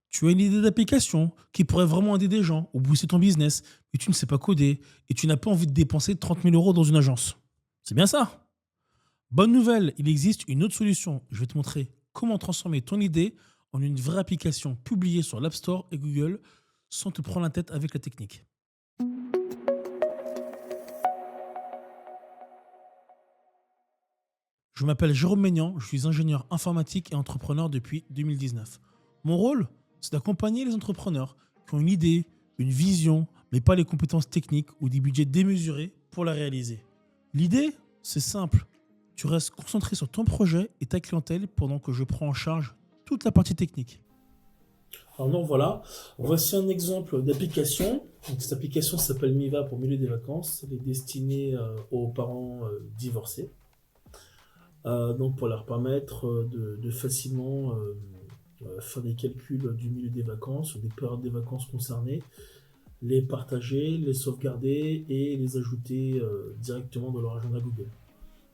Tu as une idée d'application qui pourrait vraiment aider des gens ou booster ton business, mais tu ne sais pas coder et tu n'as pas envie de dépenser 30 000 € dans une agence. C'est bien ça. Bonne nouvelle, il existe une autre solution. Je vais te montrer comment transformer ton idée en une vraie application publiée sur l'App Store et Google sans te prendre la tête avec la technique. Je m'appelle Jérôme Maignan, je suis ingénieur informatique et entrepreneur depuis 2019. Mon rôle, c'est d'accompagner les entrepreneurs qui ont une idée, une vision, mais pas les compétences techniques ou des budgets démesurés pour la réaliser. L'idée, c'est simple. Tu restes concentré sur ton projet et ta clientèle pendant que je prends en charge toute la partie technique. Alors donc voilà, voici un exemple d'application. Donc, cette application s'appelle Miva pour milieu des vacances. Elle est destinée aux parents divorcés. Donc pour leur permettre de facilement faire des calculs du milieu des vacances, ou des périodes des vacances concernées, les partager, les sauvegarder et les ajouter directement dans leur agenda Google.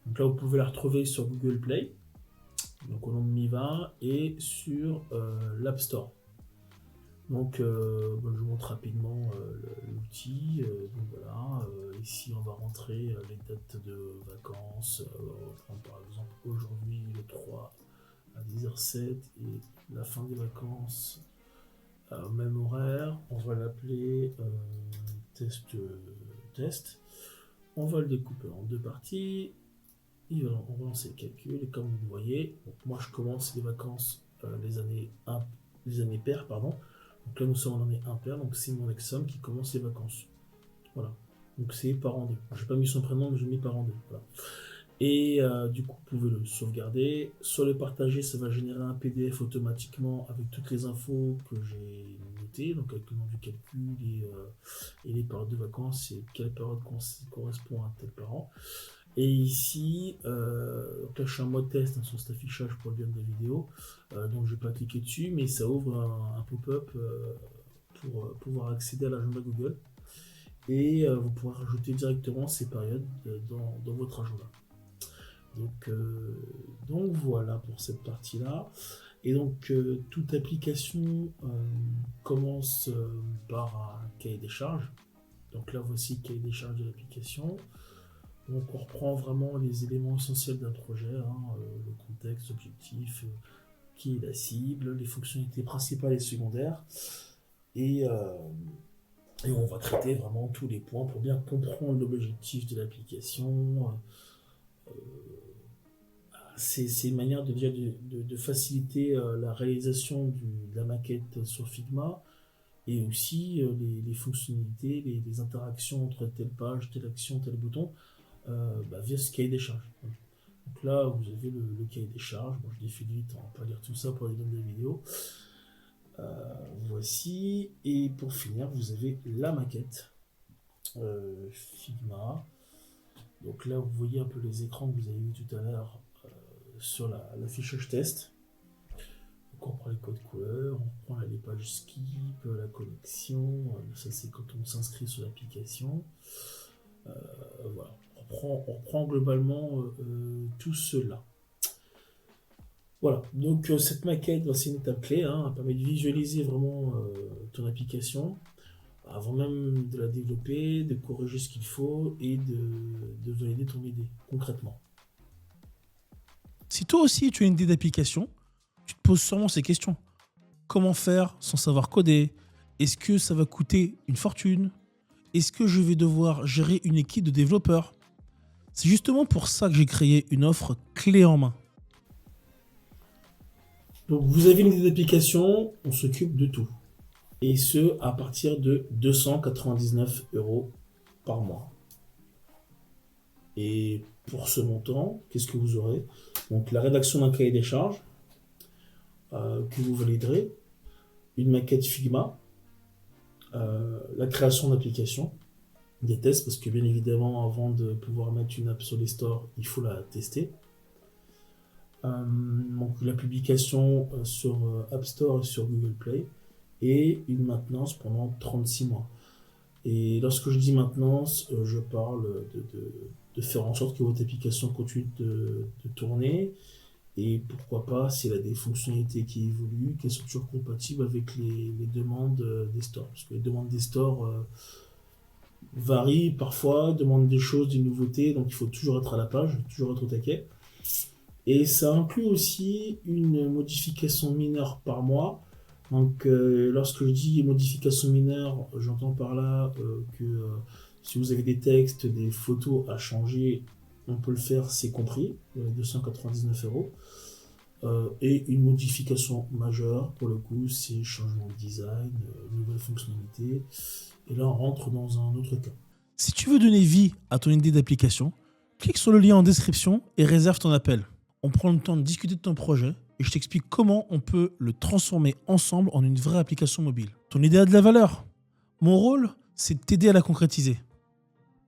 Donc là, vous pouvez la retrouver sur Google Play, donc au nom de Miva, et sur l'App Store. Donc, je vous montre rapidement l'outil. Donc voilà, ici on va rentrer les dates de vacances. On va prendre par exemple aujourd'hui le 3 à 10h07 et la fin des vacances au même horaire. On va l'appeler test. On va le découper en deux parties. Et on va lancer le calcul. Et comme vous le voyez, donc moi je commence les vacances les années paires, pardon. Donc là, nous sommes en année impaire, donc c'est mon ex-somme qui commence les vacances. Voilà. Donc c'est parent 2. Je n'ai pas mis son prénom, mais j'ai mis parent 2. Voilà. Et du coup, vous pouvez le sauvegarder. Soit le partager, ça va générer un PDF automatiquement avec toutes les infos que j'ai notées, donc avec le nom du calcul et les périodes de vacances et quelle période correspond à tel parent. Et ici, donc là je suis en mode test sur cet affichage pour le bien de la vidéo, donc je ne vais pas cliquer dessus, mais ça ouvre un pop-up pour pouvoir accéder à l'agenda Google. Et vous pourrez rajouter directement ces périodes dans votre agenda. Donc voilà pour cette partie-là. Et donc toute application commence par un cahier des charges. Donc là voici le cahier des charges de l'application. Donc on reprend vraiment les éléments essentiels d'un projet, le contexte, l'objectif, qui est la cible, les fonctionnalités principales et secondaires. Et on va traiter vraiment tous les points pour bien comprendre l'objectif de l'application. C'est une manière de faciliter la réalisation de la maquette sur Figma et aussi les fonctionnalités, les interactions entre telle page, telle action, tel bouton via ce cahier des charges. Donc là, vous avez le cahier des charges. Bon, je défile vite, on va pas lire tout ça pour les donner des vidéos. Voici. Et pour finir, vous avez la maquette Figma. Donc là, vous voyez un peu les écrans que vous avez vu tout à l'heure sur l'affichage test. Donc on prend les codes couleurs, on prend les pages skip, la connexion. Ça, c'est quand on s'inscrit sur l'application. Voilà. On reprend globalement tout cela. Voilà, donc cette maquette, c'est une étape clé, elle permet de visualiser vraiment ton application avant même de la développer, de corriger ce qu'il faut et de valider ton idée concrètement. Si toi aussi tu as une idée d'application, tu te poses sûrement ces questions. Comment faire sans savoir coder? Est-ce que ça va coûter une fortune? Est-ce que je vais devoir gérer une équipe de développeurs? C'est justement pour ça que j'ai créé une offre clé en main. Donc vous avez une idée d'application, on s'occupe de tout. Et ce, à partir de 299 € par mois. Et pour ce montant, qu'est-ce que vous aurez? Donc la rédaction d'un cahier des charges que vous validerez, une maquette Figma, la création d'applications, des tests, parce que bien évidemment, avant de pouvoir mettre une app sur les stores, il faut la tester. Donc la publication sur App Store et sur Google Play, et une maintenance pendant 36 mois. Et lorsque je dis maintenance, je parle de faire en sorte que votre application continue de tourner Et pourquoi pas, s'il a des fonctionnalités qui évoluent, qu'elles sont toujours compatibles avec les demandes des stores. Parce que les demandes des stores varient parfois, demandent des choses, des nouveautés, donc il faut toujours être à la page, toujours être au taquet. Et ça inclut aussi une modification mineure par mois. Donc lorsque je dis modification mineure, j'entends par là que si vous avez des textes, des photos à changer, on peut le faire, c'est compris, 299 €. Et une modification majeure, pour le coup, c'est changement de design, nouvelle fonctionnalité. Et là, on rentre dans un autre cas. Si tu veux donner vie à ton idée d'application, clique sur le lien en description et réserve ton appel. On prend le temps de discuter de ton projet et je t'explique comment on peut le transformer ensemble en une vraie application mobile. Ton idée a de la valeur. Mon rôle, c'est de t'aider à la concrétiser.